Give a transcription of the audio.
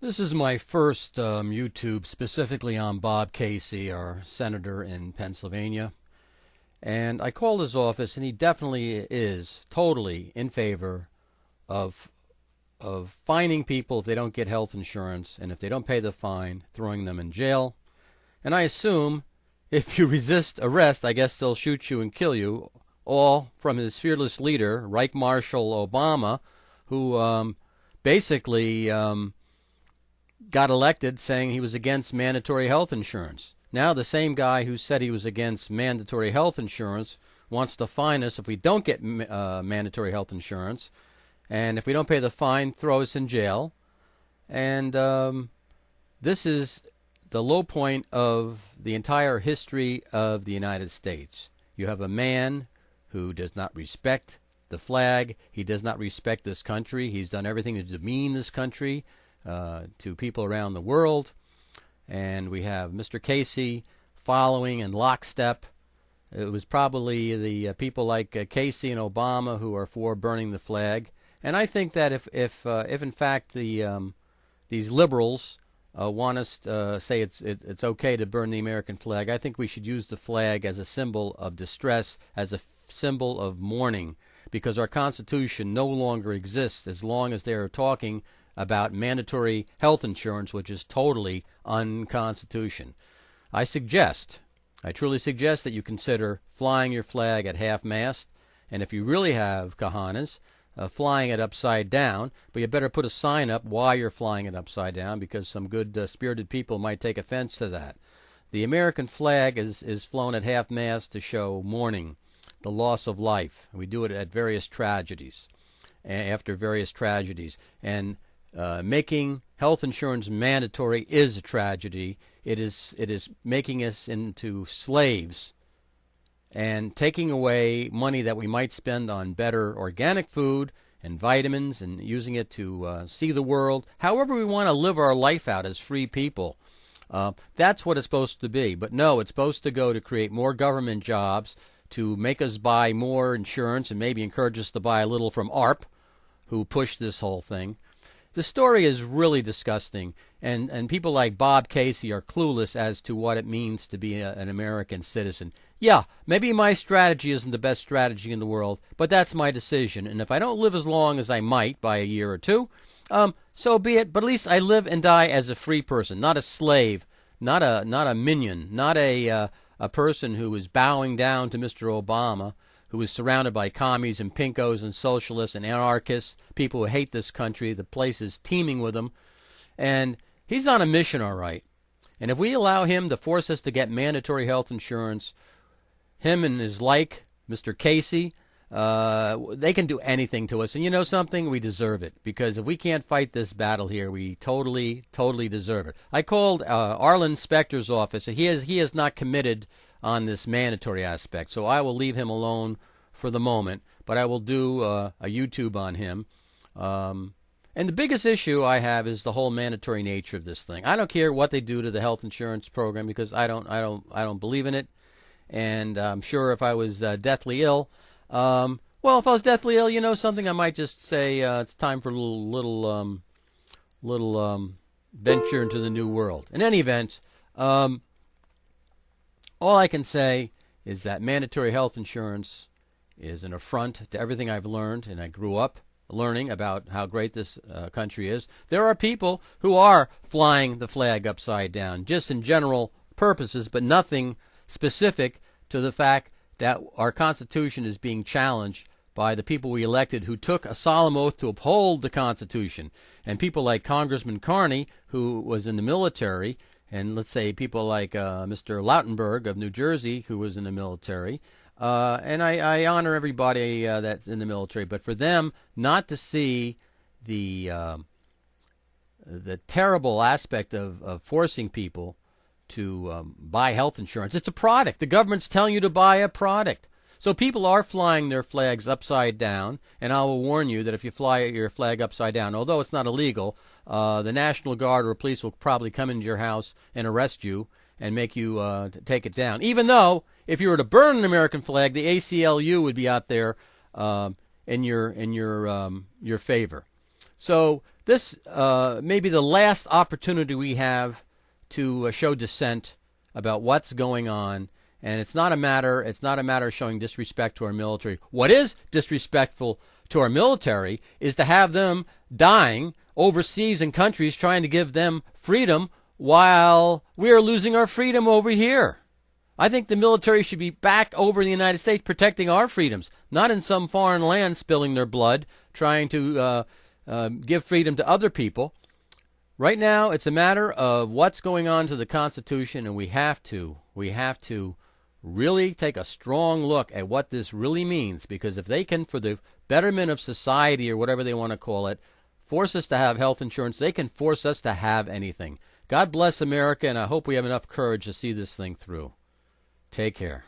This is my first YouTube specifically on Bob Casey, our senator in Pennsylvania. And I called his office, and he definitely is totally in favor of fining people if they don't get health insurance, and if they don't pay the fine, throwing them in jail. And I assume if you resist arrest, I guess they'll shoot you and kill you, all from his fearless leader, Reich Marshal Obama, who basically got elected saying he was against mandatory health insurance. Now the same guy who said he was against mandatory health insurance wants to fine us if we don't get mandatory health insurance, and if we don't pay the fine, throw us in jail. And this is the low point of the entire history of the United States. You have a man who does not respect the flag. He does not respect this country. He's done everything to demean this country to people around the world. And we have Mr. Casey following in lockstep. It was probably the people like Casey and Obama who are for burning the flag. And I think that if in fact these liberals want us to say it's okay to burn the American flag, I think we should use the flag as a symbol of distress, as a symbol of mourning, because our Constitution no longer exists as long as they are talking about mandatory health insurance, which is totally unconstitutional. I truly suggest that you consider flying your flag at half-mast, and if you really have cojones, flying it upside down, but you better put a sign up why you're flying it upside down, because some good spirited people might take offense to that. The American flag is flown at half-mast to show mourning, the loss of life. We do it at various tragedies, after various tragedies, and making health insurance mandatory is a tragedy. It is making us into slaves and taking away money that we might spend on better organic food and vitamins and using it to see the world however we want to live our life out as free people. That's what it's supposed to be. But no, it's supposed to go to create more government jobs, to make us buy more insurance, and maybe encourage us to buy a little from AARP, who pushed this whole thing. The story is really disgusting, and people like Bob Casey are clueless as to what it means to be an American citizen. Yeah, maybe my strategy isn't the best strategy in the world, but that's my decision, and if I don't live as long as I might by a year or two, so be it, but at least I live and die as a free person, not a slave, not a minion, not a person who is bowing down to Mr. Obama, who is surrounded by commies and pinkos and socialists and anarchists, people who hate this country. The place is teeming with them. And he's on a mission, all right. And if we allow him to force us to get mandatory health insurance, him and his like, Mr. Casey, they can do anything to us. And you know something? We deserve it. Because if we can't fight this battle here, we totally deserve it. I called Arlen Specter's office. He has not committed on this mandatory aspect, so I will leave him alone for the moment, but I will do a YouTube on him. And the biggest issue I have is the whole mandatory nature of this thing. I don't care what they do to the health insurance program, because I don't believe in it. And I'm sure if I was deathly ill, well, if I was deathly ill, you know something, I might just say it's time for a little venture into the new world. In any event, all I can say is that mandatory health insurance is an affront to everything I've learned, and I grew up learning about how great this country is. There are people who are flying the flag upside down, just in general purposes, but nothing specific to the fact that our Constitution is being challenged by the people we elected who took a solemn oath to uphold the Constitution. And people like Congressman Carney, who was in the military, and let's say people like Mr. Lautenberg of New Jersey, who was in the military. And I honor everybody that's in the military, but for them not to see the terrible aspect of forcing people to buy health insurance. It's a product. The government's telling you to buy a product. So people are flying their flags upside down, and I will warn you that if you fly your flag upside down, although it's not illegal, the National Guard or police will probably come into your house and arrest you and make you take it down. Even though, if you were to burn an American flag, the ACLU would be out there in your favor. So this may be the last opportunity we have to show dissent about what's going on. And it's not a matter of showing disrespect to our military. What is disrespectful to our military is to have them dying overseas in countries trying to give them freedom while we are losing our freedom over here. I think the military should be back over in the United States protecting our freedoms, not in some foreign land spilling their blood, trying to give freedom to other people. Right now, it's a matter of what's going on to the Constitution, and we have to really take a strong look at what this really means, because if they can, for the betterment of society or whatever they want to call it, force us to have health insurance, they can force us to have anything. God bless America, and I hope we have enough courage to see this thing through. Take care.